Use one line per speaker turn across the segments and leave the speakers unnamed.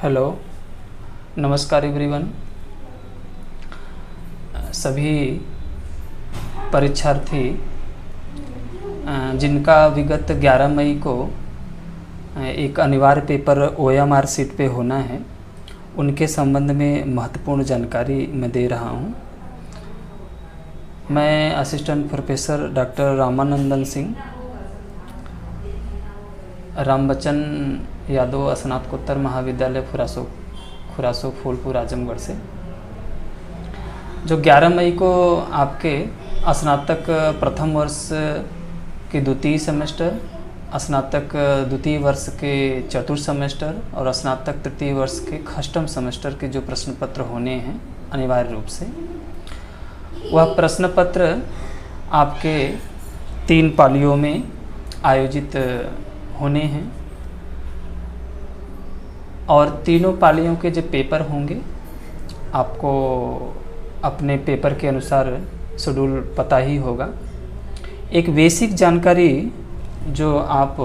Hello, नमस्कार everyone. सभी परीक्षार्थी जिनका विगत 11 मई को एक अनिवार्य पेपर OMR सीट पे होना है, उनके संबंध में महत्वपूर्ण जानकारी मैं दे रहा हूँ। मैं assistant professor doctor Ramanandan Singh, Rambachan Yadav स्नातकोत्तर महाविद्यालय खुरासो फूलपुर आजमगढ़ से, जो 11 मई को आपके स्नातक प्रथम वर्ष के द्वितीय सेमेस्टर, स्नातक द्वितीय वर्ष के चतुर्थ सेमेस्टर और स्नातक तृतीय वर्ष के षष्ठम सेमेस्टर के जो प्रश्न पत्र होने हैं अनिवार्य रूप से, वह प्रश्न पत्र आपके 3 पालियों में आयोजित होने हैं और तीनों पालियों के जो पेपर होंगे आपको अपने पेपर के अनुसार शेड्यूल पता ही होगा। एक बेसिक जानकारी जो आप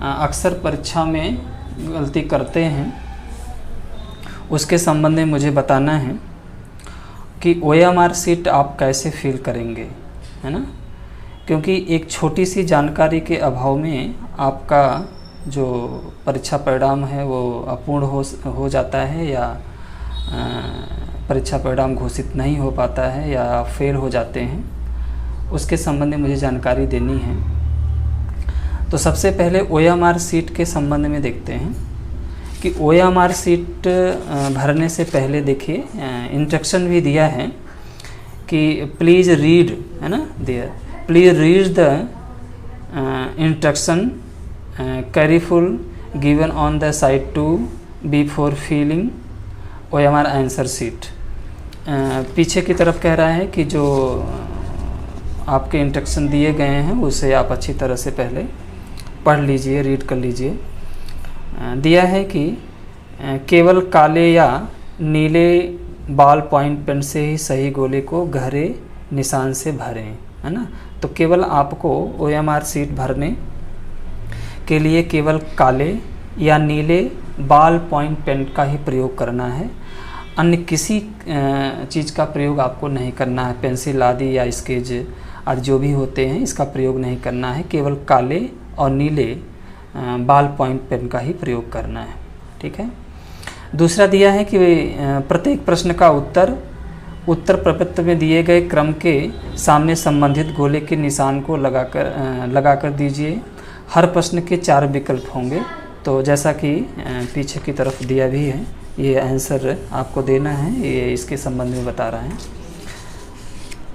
अक्सर परीक्षा में गलती करते हैं, उसके संबंध में मुझे बताना है कि OMR सीट आप कैसे फिल करेंगे, है ना। क्योंकि एक छोटी सी जानकारी के अभाव में आपका जो परीक्षा परिणाम है वो अपूर्ण हो जाता है या परीक्षा परिणाम घोषित नहीं हो पाता है या फेल हो जाते हैं। उसके संबंध में मुझे जानकारी देनी है। तो सबसे पहले OMR सीट के संबंध में देखते हैं कि OMR सीट भरने से पहले देखिए इंस्ट्रक्शन भी दिया है कि प्लीज़ रीड, है ना, there please read the instruction careful given on the side 2 before filling OMR answer sheet. पीछे की तरफ कह रहा है कि जो आपके इंस्ट्रक्शन दिए गए हैं उसे आप अच्छी तरह से पहले पढ़ लीजिए, रीड कर लीजिए। दिया है कि केवल काले या नीले बॉल पॉइंट पेन से ही सही गोले को गहरे निशान से भरें, है ना। तो केवल आपको OMR सीट भरने के लिए केवल काले या नीले बॉल पॉइंट पेन का ही प्रयोग करना है। अन्य किसी चीज़ का प्रयोग आपको नहीं करना है। पेंसिल आदि या स्केच और जो भी होते हैं इसका प्रयोग नहीं करना है। केवल काले और नीले बॉल पॉइंट पेन का ही प्रयोग करना है, ठीक है। दूसरा दिया है कि प्रत्येक प्रश्न का उत्तर प्रपत्र में दिए गए क्रम के सामने संबंधित गोले के निशान को लगाकर दीजिए। हर प्रश्न के 4 विकल्प होंगे। तो जैसा कि पीछे की तरफ दिया भी है, ये आंसर आपको देना है, ये इसके संबंध में बता रहा है।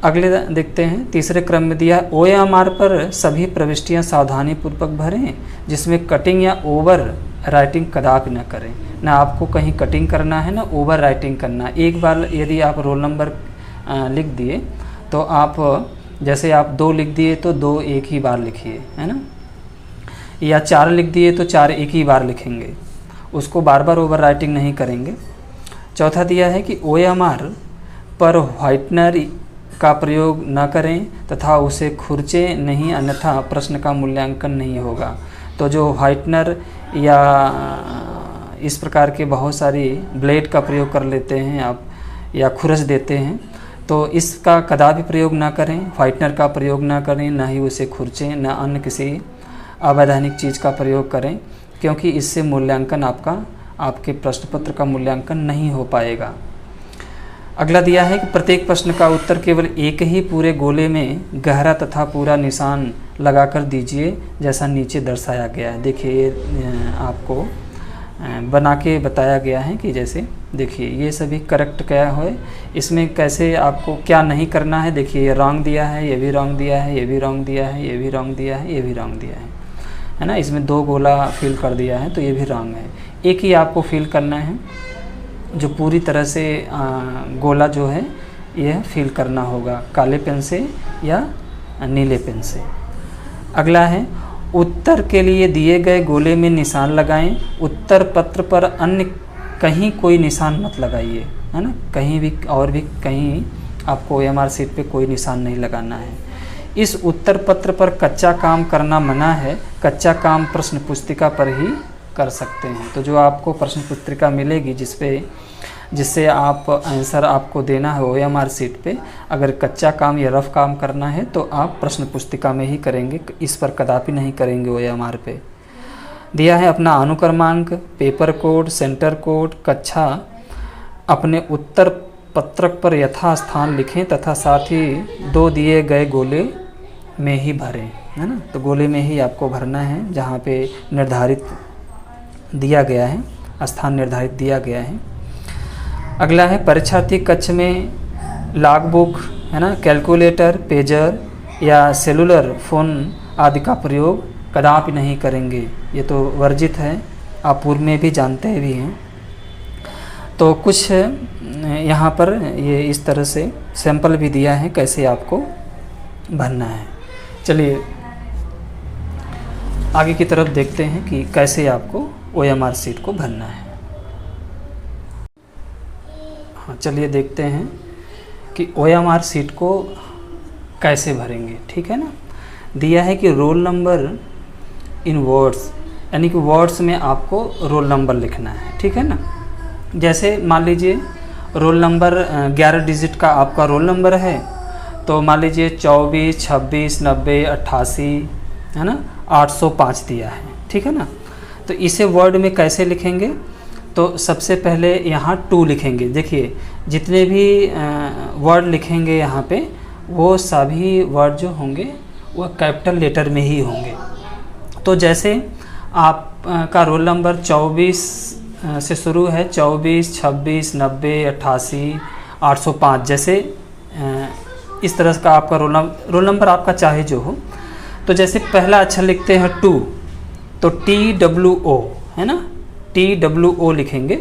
अगले देखते हैं, तीसरे क्रम में दिया OMR पर सभी प्रविष्टियां सावधानीपूर्वक भरें, जिसमें कटिंग या ओवर राइटिंग कदापि न करें। ना आपको कहीं कटिंग करना है ना ओवर राइटिंग करना। एक बार यदि आप रोल नंबर लिख दिए तो आप जैसे आप 2 लिख दिए तो 2 एक ही बार लिखिए, है ना, या 4 लिख दिए तो 4 एक ही बार लिखेंगे, उसको बार बार ओवर राइटिंग नहीं करेंगे। चौथा दिया है कि OMR पर व्हाइटनर का प्रयोग न करें तथा उसे खुरचे नहीं, अन्यथा प्रश्न का मूल्यांकन नहीं होगा। तो जो व्हाइटनर या इस प्रकार के बहुत सारी ब्लेड का प्रयोग कर लेते हैं आप या खुरच देते हैं, तो इसका कदापि प्रयोग ना करें। व्हाइटनर का प्रयोग ना करें, ना ही उसे खुरचें, ना अन्य किसी अवैधानिक चीज़ का प्रयोग करें, क्योंकि इससे मूल्यांकन आपके प्रश्न पत्र का मूल्यांकन नहीं हो पाएगा। अगला दिया है कि प्रत्येक प्रश्न का उत्तर केवल एक ही पूरे गोले में गहरा तथा पूरा निशान लगाकर दीजिए, जैसा नीचे दर्शाया गया है। देखिए आपको बना के बताया गया है कि जैसे देखिए ये सभी करेक्ट क्या है, इसमें कैसे आपको क्या नहीं करना है। देखिए ये रॉन्ग दिया है, ये भी रॉन्ग दिया है, ये भी रॉन्ग दिया है, ये भी रॉन्ग दिया है, ये भी रॉन्ग दिया है ना। इसमें 2 गोला फिल कर दिया है तो ये भी रॉन्ग है। एक ही आपको फिल करना है जो पूरी तरह से गोला जो है यह फिल करना होगा, काले पेन से या नीले पेन से। अगला है उत्तर के लिए दिए गए गोले में निशान लगाएं। उत्तर पत्र पर अन्य कहीं कोई निशान मत लगाइए, है ना। कहीं भी और भी कहीं आपको OMR सीट पे कोई निशान नहीं लगाना है। इस उत्तर पत्र पर कच्चा काम करना मना है। कच्चा काम प्रश्न पुस्तिका पर ही कर सकते हैं। तो जो आपको प्रश्न पत्रिका मिलेगी जिससे आप आंसर आपको देना है OMR सीट पे, अगर कच्चा काम या रफ काम करना है तो आप प्रश्न पुस्तिका में ही करेंगे, इस पर कदापि नहीं करेंगे OMR पे। दिया है अपना अनुक्रमांक, पेपर कोड, सेंटर कोड, कक्षा, अपने उत्तर पत्रक पर यथास्थान लिखें तथा साथ ही 2 दिए गए गोले में ही भरें, है ना। तो गोले में ही आपको भरना है जहाँ पे निर्धारित दिया गया है, स्थान निर्धारित दिया गया है। अगला है परीक्षार्थी कक्ष में लॉग बुक, है ना, कैलकुलेटर, पेजर या सेलुलर फ़ोन आदि का प्रयोग कदापि नहीं करेंगे, ये तो वर्जित है, आप पूर्व में भी जानते भी हैं। तो कुछ यहाँ पर ये इस तरह से सैंपल भी दिया है कैसे आपको भरना है। चलिए आगे की तरफ देखते हैं कि कैसे आपको OMR सीट को भरना है। हाँ, चलिए देखते हैं कि OMR सीट को कैसे भरेंगे, ठीक है ना। दिया है कि रोल नंबर इन वर्ड्स, यानी कि वर्ड्स में आपको रोल नंबर लिखना है, ठीक है ना। जैसे मान लीजिए रोल नंबर 11 डिजिट का आपका रोल नंबर है, तो मान लीजिए 24, 26, 90, 88, है ना, 805 दिया है, ठीक है ना। तो इसे वर्ड में कैसे लिखेंगे, तो सबसे पहले यहाँ 2 लिखेंगे। देखिए जितने भी वर्ड लिखेंगे यहाँ पे, वो सभी वर्ड जो होंगे वो कैपिटल लेटर में ही होंगे। तो जैसे आप का रोल नंबर 24 से शुरू है, 24, 26, 90, 88, 805, जैसे इस तरह का आपका रोल नंबर आपका चाहे जो हो। तो जैसे पहला अक्षर लिखते हैं 2, तो TWO, है ना, TWO लिखेंगे।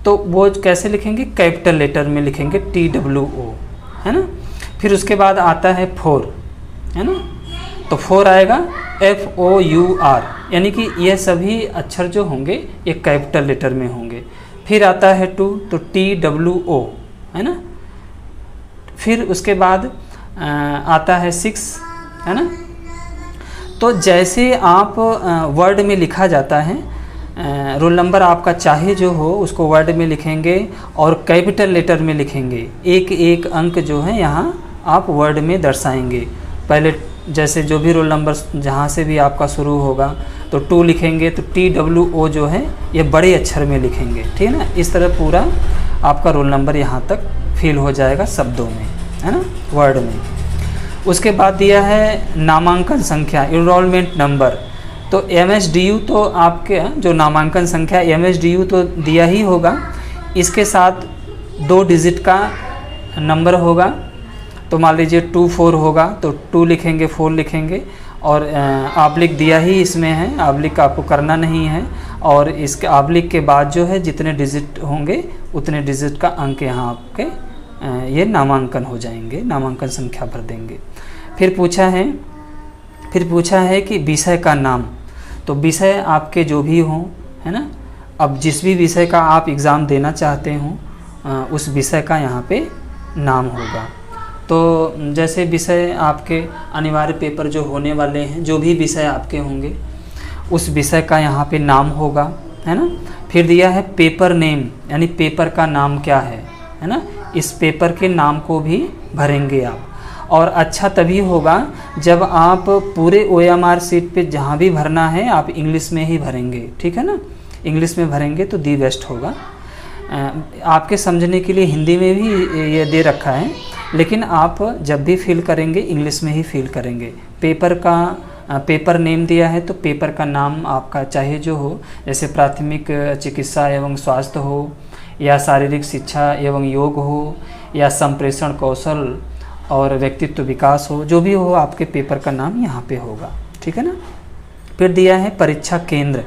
तो वो कैसे लिखेंगे, कैपिटल लेटर में लिखेंगे TWO, है ना। फिर उसके बाद आता है 4, है ना, तो 4 आएगा FOUR, यानी कि ये सभी अक्षर जो होंगे ये कैपिटल लेटर में होंगे। फिर आता है 2, तो TWO, है ना। फिर उसके बाद आता है 6, है ना। तो जैसे आप वर्ड में लिखा जाता है, रोल नंबर आपका चाहे जो हो उसको वर्ड में लिखेंगे और कैपिटल लेटर में लिखेंगे। एक एक अंक जो है यहाँ आप वर्ड में दर्शाएंगे। पहले जैसे जो भी रोल नंबर जहाँ से भी आपका शुरू होगा तो 2 लिखेंगे, तो TWO जो है ये बड़े अक्षर में लिखेंगे, ठीक है ना। इस तरह पूरा आपका रोल नंबर यहाँ तक फिल हो जाएगा शब्दों में, है ना, वर्ड में। उसके बाद दिया है नामांकन संख्या, इनरोलमेंट नंबर। तो MSDU तो आपके जो नामांकन संख्या MSDU तो दिया ही होगा, इसके साथ 2 डिजिट का नंबर होगा। तो मान लीजिए 24 होगा, तो 2 लिखेंगे, 4 लिखेंगे, और आब्लिक दिया ही इसमें है, आब्लिक आपको करना नहीं है। और इसके आब्लिक के बाद जो है जितने डिजिट होंगे उतने डिजिट का अंक यहाँ आपके ये नामांकन हो जाएंगे, नामांकन संख्या भर देंगे। फिर पूछा है कि विषय का नाम। तो विषय आपके जो भी हों, है ना, अब जिस भी विषय का आप एग्ज़ाम देना चाहते हों उस विषय का यहाँ पे नाम होगा। तो जैसे विषय आपके अनिवार्य पेपर जो होने वाले हैं, जो भी विषय आपके होंगे उस विषय का यहाँ पे नाम होगा, है ना। फिर दिया है पेपर नेम, यानी पेपर का नाम क्या है ना, इस पेपर के नाम को भी भरेंगे आप। और अच्छा तभी होगा जब आप पूरे OMR सीट पे जहाँ भी भरना है आप इंग्लिश में ही भरेंगे, ठीक है ना। इंग्लिश में भरेंगे तो दी बेस्ट होगा। आपके समझने के लिए हिंदी में भी ये दे रखा है, लेकिन आप जब भी फिल करेंगे इंग्लिश में ही फिल करेंगे। पेपर नेम दिया है तो पेपर का नाम आपका चाहे जो हो, जैसे प्राथमिक चिकित्सा एवं स्वास्थ्य हो, या शारीरिक शिक्षा एवं योग हो, या संप्रेषण कौशल और व्यक्तित्व विकास हो, जो भी हो आपके पेपर का नाम यहाँ पे होगा, ठीक है ना। फिर दिया है परीक्षा केंद्र।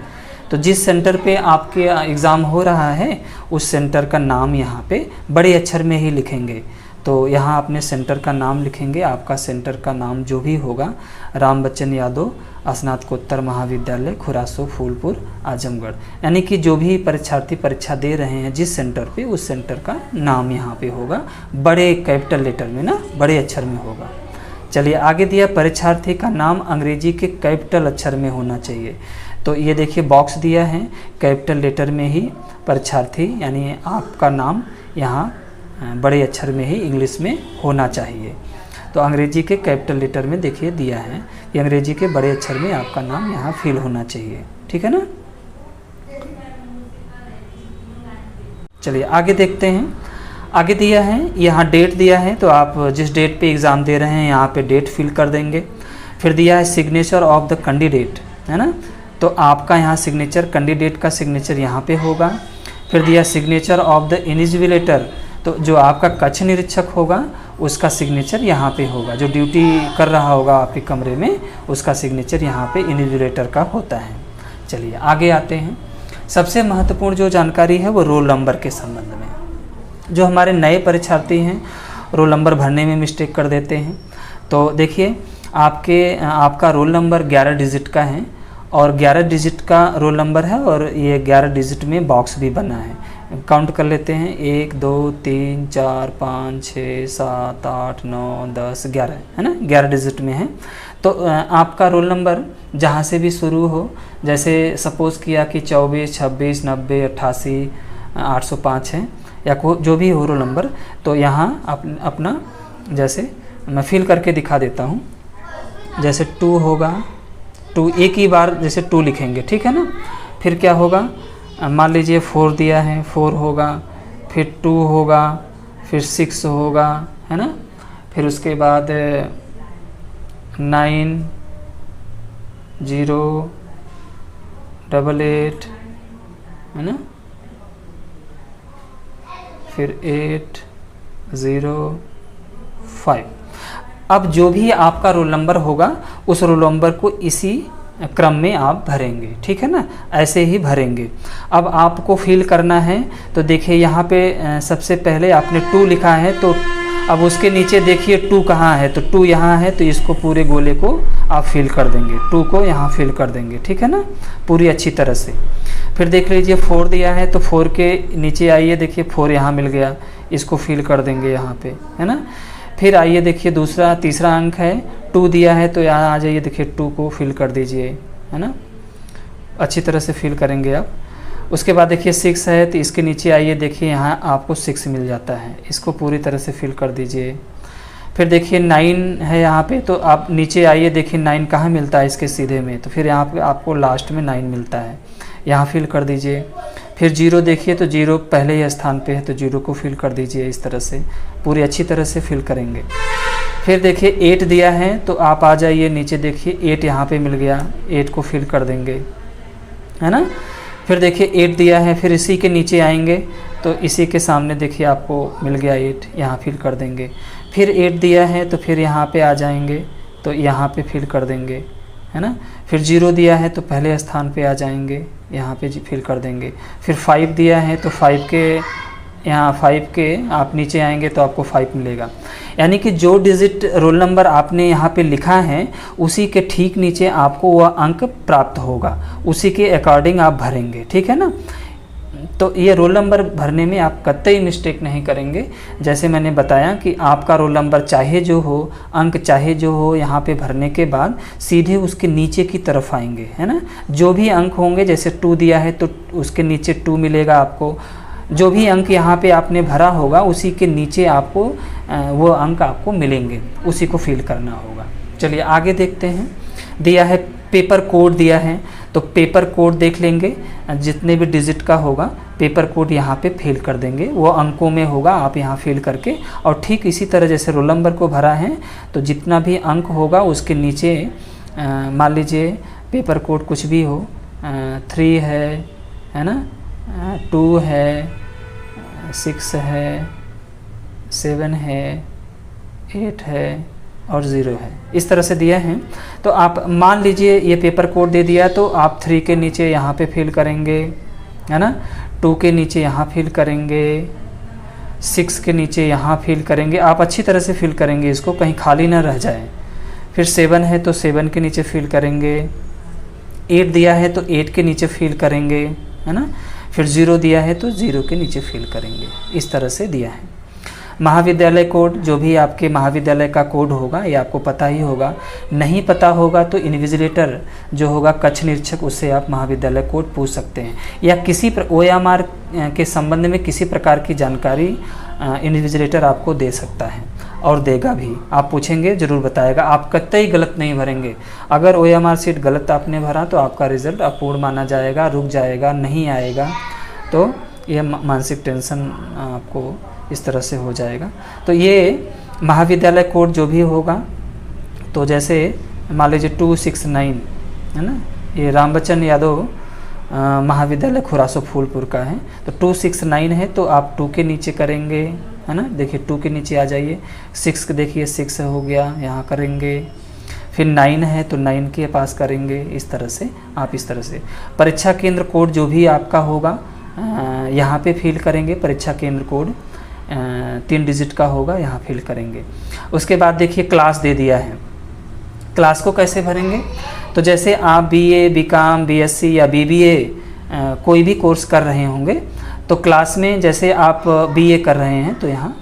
तो जिस सेंटर पे आपके एग्ज़ाम हो रहा है उस सेंटर का नाम यहाँ पे बड़े अक्षर में ही लिखेंगे। तो यहाँ अपने सेंटर का नाम लिखेंगे, आपका सेंटर का नाम जो भी होगा, राम बच्चन यादव स्नातकोत्तर महाविद्यालय खुरासो फूलपुर आजमगढ़, यानी कि जो भी परीक्षार्थी परीक्षा दे रहे हैं जिस सेंटर पे उस सेंटर का नाम यहाँ पे होगा, बड़े कैपिटल लेटर में ना, बड़े अक्षर में होगा। चलिए आगे दिया परीक्षार्थी का नाम अंग्रेजी के कैपिटल अक्षर में होना चाहिए। तो ये देखिए बॉक्स दिया है, कैपिटल लेटर में ही परीक्षार्थी यानी आपका नाम यहाँ बड़े अक्षर में ही इंग्लिश में होना चाहिए। तो अंग्रेजी के कैपिटल लेटर में देखिए दिया है कि अंग्रेजी के बड़े अक्षर में आपका नाम यहाँ फिल होना चाहिए, ठीक है ना। चलिए आगे देखते हैं। आगे दिया है, यहाँ डेट दिया है, तो आप जिस डेट पे एग्ज़ाम दे रहे हैं यहाँ पे डेट फिल कर देंगे। फिर दिया है सिग्नेचर ऑफ द कैंडिडेट, है ना, तो आपका यहाँ सिग्नेचर, कैंडिडेट का सिग्नेचर यहाँ पे होगा। फिर दिया सिग्नेचर ऑफ द इन्विजिलेटर, तो जो आपका कक्ष निरीक्षक होगा उसका सिग्नेचर यहाँ पे होगा, जो ड्यूटी कर रहा होगा आपके कमरे में उसका सिग्नेचर यहाँ पे इन्विजिलेटर का होता है। चलिए आगे आते हैं। सबसे महत्वपूर्ण जो जानकारी है वो रोल नंबर के संबंध में। जो हमारे नए परीक्षार्थी हैं रोल नंबर भरने में मिस्टेक कर देते हैं। तो देखिए आपका रोल नंबर 11 डिजिट का है और 11 डिजिट का रोल नंबर है और ये 11 डिजिट में बॉक्स भी बना है। काउंट कर लेते हैं, 1 2 3 4 5 6 7 8 9 10 11, है ना, 11 डिजिट में है। तो आपका रोल नंबर जहाँ से भी शुरू हो, जैसे सपोज़ किया कि 24 26 90 88 805 है या जो भी हो रोल नंबर, तो यहाँ अपना जैसे मैं फिल करके दिखा देता हूँ। जैसे 2 होगा, 2 एक ही बार जैसे 2 लिखेंगे, ठीक है ना। फिर क्या होगा, मान लीजिए 4 दिया है, 4 होगा, फिर 2 होगा, फिर 6 होगा, है ना। फिर उसके बाद 9 0 8 8, है ना, फिर 8 0 5। अब जो भी आपका रोल नंबर होगा उस रोल नंबर को इसी क्रम में आप भरेंगे, ठीक है ना, ऐसे ही भरेंगे। अब आपको फिल करना है तो देखिए यहाँ पे सबसे पहले आपने 2 लिखा है, तो अब उसके नीचे देखिए 2 कहाँ है, तो 2 यहाँ है, तो इसको पूरे गोले को आप फिल कर देंगे, 2 को यहाँ फिल कर देंगे, ठीक है ना, पूरी अच्छी तरह से। फिर देख लीजिए 4 दिया है, तो 4 के नीचे आइए, देखिए 4 यहाँ मिल गया, इसको फिल कर देंगे यहाँ पे, है ना। फिर आइए देखिए तीसरा अंक है, 2 दिया है, तो यहाँ आ जाइए, देखिए 2 को फिल कर दीजिए, है ना, अच्छी तरह से फिल करेंगे आप। उसके बाद देखिए 6 है, तो इसके नीचे आइए, देखिए यहाँ आपको 6 मिल जाता है, इसको पूरी तरह से फिल कर दीजिए। फिर देखिए 9 है यहाँ पे, तो आप नीचे आइए, देखिए 9 कहाँ मिलता है इसके सीधे में, तो फिर यहाँ पे आपको लास्ट में 9 मिलता है, यहाँ फिल कर दीजिए। फिर 0 देखिए, तो 0 पहले ही स्थान पे है, तो 0 को फिल कर दीजिए, इस तरह से पूरी अच्छी तरह से फिल करेंगे। फिर देखिए 8 दिया है, तो आप आ जाइए नीचे, देखिए 8 यहाँ पे मिल गया, 8 को फिल कर देंगे, है ना। फिर देखिए 8 दिया है, फिर इसी के नीचे आएंगे, तो इसी के सामने देखिए आपको मिल गया 8, यहाँ फिल कर देंगे। फिर 8 दिया है, तो फिर यहाँ पे आ जाएंगे, तो यहाँ पे फिल कर देंगे, है ना। फिर 0 दिया है, तो पहले स्थान पे आ जाएंगे, यहाँ पे फिल कर देंगे। फिर 5 दिया है, तो 5 के आप नीचे आएंगे, तो आपको 5 मिलेगा। यानी कि जो डिजिट रोल नंबर आपने यहाँ पे लिखा है उसी के ठीक नीचे आपको वह अंक प्राप्त होगा, उसी के अकॉर्डिंग आप भरेंगे, ठीक है ना। तो ये रोल नंबर भरने में आप कतई मिस्टेक नहीं करेंगे। जैसे मैंने बताया कि आपका रोल नंबर चाहे जो हो, अंक चाहे जो हो, यहाँ पे भरने के बाद सीधे उसके नीचे की तरफ आएंगे, है ना। जो भी अंक होंगे, जैसे 2 दिया है तो उसके नीचे 2 मिलेगा आपको, जो भी अंक यहाँ पे आपने भरा होगा उसी के नीचे आपको वो अंक आपको मिलेंगे, उसी को फिल करना होगा। चलिए आगे देखते हैं। दिया है पेपर कोड दिया है, तो पेपर कोड देख लेंगे, जितने भी डिजिट का होगा पेपर कोड यहाँ पे फिल कर देंगे, वो अंकों में होगा, आप यहाँ फिल करके, और ठीक इसी तरह जैसे रोल नंबर को भरा है तो जितना भी अंक होगा उसके नीचे मान लीजिए पेपर कोड कुछ भी हो, 3 है ना, 2 है, 6 है, 7 है, 8 है और 0 है, इस तरह से दिया है। तो आप मान लीजिए ये पेपर कोड दे दिया, तो आप 3 के नीचे यहाँ पे फिल करेंगे, है ना, 2 के नीचे यहाँ फिल करेंगे, 6 के नीचे यहाँ फिल करेंगे, आप अच्छी तरह से फिल करेंगे इसको, कहीं खाली ना रह जाए। फिर 7 है तो 7 के नीचे फिल करेंगे, 8 दिया है तो 8 के नीचे फिल करेंगे, है ना। फिर 0 दिया है तो 0 के नीचे फिल करेंगे, इस तरह से दिया है। महाविद्यालय कोड, जो भी आपके महाविद्यालय का कोड होगा ये आपको पता ही होगा। नहीं पता होगा तो इन्विजिलेटर जो होगा कक्ष निरीक्षक, उससे आप महाविद्यालय कोड पूछ सकते हैं, या किसी OMR के संबंध में किसी प्रकार की जानकारी इन्विजिलेटर आपको दे सकता है और देगा भी। आप पूछेंगे ज़रूर बताएगा, आप कतई गलत नहीं भरेंगे। अगर OMR सीट गलत आपने भरा तो आपका रिज़ल्ट अपूर्ण माना जाएगा, रुक जाएगा, नहीं आएगा, तो ये मानसिक टेंशन आपको इस तरह से हो जाएगा। तो ये महाविद्यालय कोड जो भी होगा, तो जैसे मान लीजिए 269 है ना, ये रामबच्चन यादव महाविद्यालय खुरासो फूलपुर का है, तो 269 है तो आप 2 के नीचे करेंगे, है ना, देखिए 2 के नीचे आ जाइए। 6 देखिए 6 हो गया, यहाँ करेंगे। फिर 9 है तो 9 के पास करेंगे। इस तरह से आप इस तरह से परीक्षा केंद्र कोड जो भी आपका होगा यहाँ पे फिल करेंगे। परीक्षा केंद्र कोड 3 डिजिट का होगा, यहाँ फिल करेंगे। उसके बाद देखिए क्लास दे दिया है, क्लास को कैसे भरेंगे? तो जैसे आप BA, BCom, BSc या BBA कोई भी कोर्स कर रहे होंगे, तो क्लास में जैसे आप BA कर रहे हैं तो यहाँ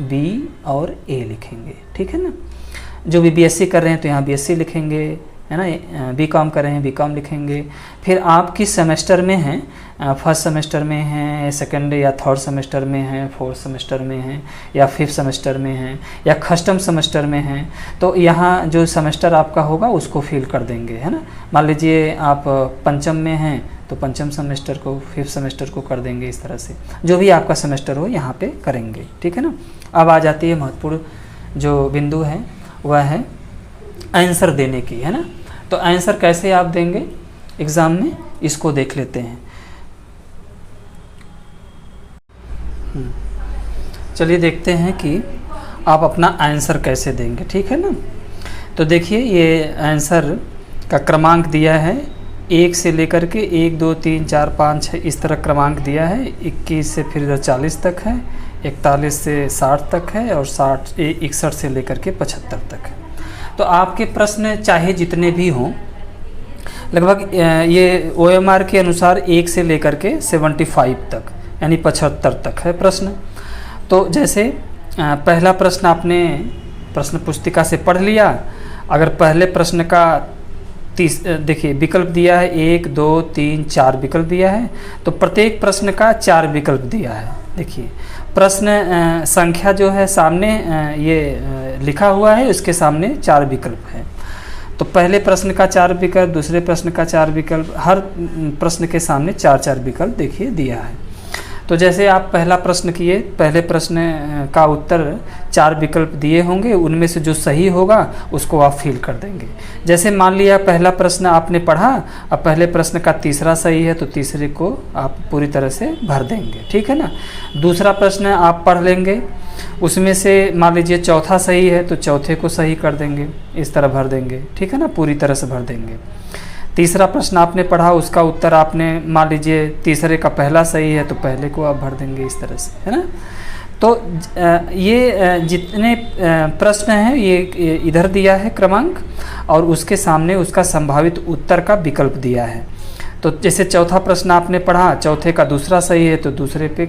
B और A लिखेंगे, ठीक है ना। जो भी BSc कर रहे हैं तो यहाँ BSc लिखेंगे, है ना। BCom कर रहे हैं BCom लिखेंगे। फिर आप किस सेमेस्टर में हैं, फर्स्ट सेमेस्टर में हैं, सेकंड या थर्ड सेमेस्टर में हैं, फोर्थ सेमेस्टर में हैं, या फिफ्थ सेमेस्टर में हैं, या खष्टम सेमेस्टर में हैं, तो यहाँ जो सेमेस्टर आपका होगा उसको फिल कर देंगे, है ना। मान लीजिए आप पंचम में हैं तो पंचम सेमेस्टर को, फिफ्थ सेमेस्टर को कर देंगे। इस तरह से जो भी आपका सेमेस्टर हो यहाँ पे करेंगे, ठीक है ना। अब आ जाती है महत्वपूर्ण जो बिंदु है, वह है आंसर देने की, है ना। तो आंसर कैसे आप देंगे एग्ज़ाम में, इसको देख लेते हैं। चलिए देखते हैं कि आप अपना आंसर कैसे देंगे, ठीक है ना। तो देखिए ये आंसर का क्रमांक दिया है 1 से लेकर के 1, 2, 3, 4, 5, 6 इस तरह क्रमांक दिया है। 21 से फिर 40 तक है, 41 से 60 तक है, और 61 से लेकर के 75 तक है। तो आपके प्रश्न चाहे जितने भी हों, लगभग ये OMR के अनुसार 1 से लेकर के 75 तक यानी 75 तक है प्रश्न। तो जैसे पहला प्रश्न आपने प्रश्न पुस्तिका से पढ़ लिया। अगर पहले प्रश्न का देखिए विकल्प दिया है 1, 2, 3, 4 विकल्प दिया है, तो प्रत्येक प्रश्न का 4 विकल्प दिया है। देखिए प्रश्न संख्या जो है सामने ये लिखा हुआ है, उसके सामने 4 विकल्प है। तो पहले प्रश्न का 4 विकल्प, दूसरे प्रश्न का 4 विकल्प, हर प्रश्न के सामने 4-4 विकल्प देखिए दिया है। तो जैसे आप पहला प्रश्न किए, पहले प्रश्न का उत्तर 4 विकल्प दिए होंगे, उनमें से जो सही होगा उसको आप फिल कर देंगे। जैसे मान लिया पहला प्रश्न आपने पढ़ा, अब पहले प्रश्न का तीसरा सही है तो तीसरे को आप पूरी तरह से भर देंगे, ठीक है ना। दूसरा प्रश्न आप पढ़ लेंगे, उसमें से मान लीजिए चौथा सही है तो चौथे को सही कर देंगे, इस तरह भर देंगे, ठीक है ना, पूरी तरह से भर देंगे। तीसरा प्रश्न आपने पढ़ा, उसका उत्तर आपने मान लीजिए तीसरे का पहला सही है तो पहले को आप भर देंगे, इस तरह से, है ना। तो ये जितने प्रश्न हैं ये इधर दिया है क्रमांक, और उसके सामने उसका संभावित उत्तर का विकल्प दिया है। तो जैसे चौथा प्रश्न आपने पढ़ा, चौथे का दूसरा सही है तो दूसरे पे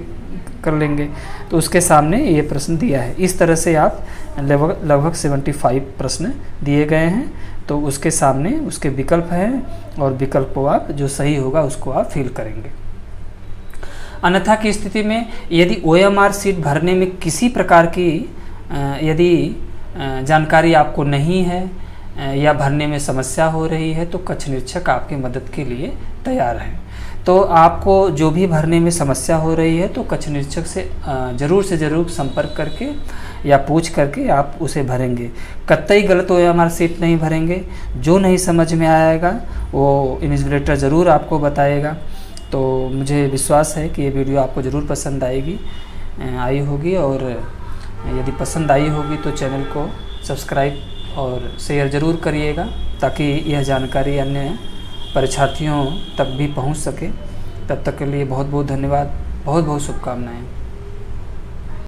कर लेंगे, तो उसके सामने ये प्रश्न दिया है। इस तरह से आप लगभग 75 प्रश्न दिए गए हैं, तो उसके सामने उसके विकल्प हैं, और विकल्प को आप जो सही होगा उसको आप फिल करेंगे। अन्यथा की स्थिति में यदि OMR सीट भरने में किसी प्रकार की यदि जानकारी आपको नहीं है या भरने में समस्या हो रही है, तो कक्ष निरीक्षक आपकी मदद के लिए तैयार है। तो आपको जो भी भरने में समस्या हो रही है तो कक्ष निरीक्षक से ज़रूर संपर्क करके या पूछ करके आप उसे भरेंगे। कतई गलत OMR सीट नहीं भरेंगे। जो नहीं समझ में आएगा वो इन्विजिलेटर ज़रूर आपको बताएगा। तो मुझे विश्वास है कि ये वीडियो आपको ज़रूर पसंद आई होगी, और यदि पसंद आई होगी तो चैनल को सब्सक्राइब और शेयर ज़रूर करिएगा, ताकि यह जानकारी अन्य परीक्षार्थियों तक भी पहुंच सके। तब तक के लिए बहुत बहुत धन्यवाद, बहुत बहुत शुभकामनाएं।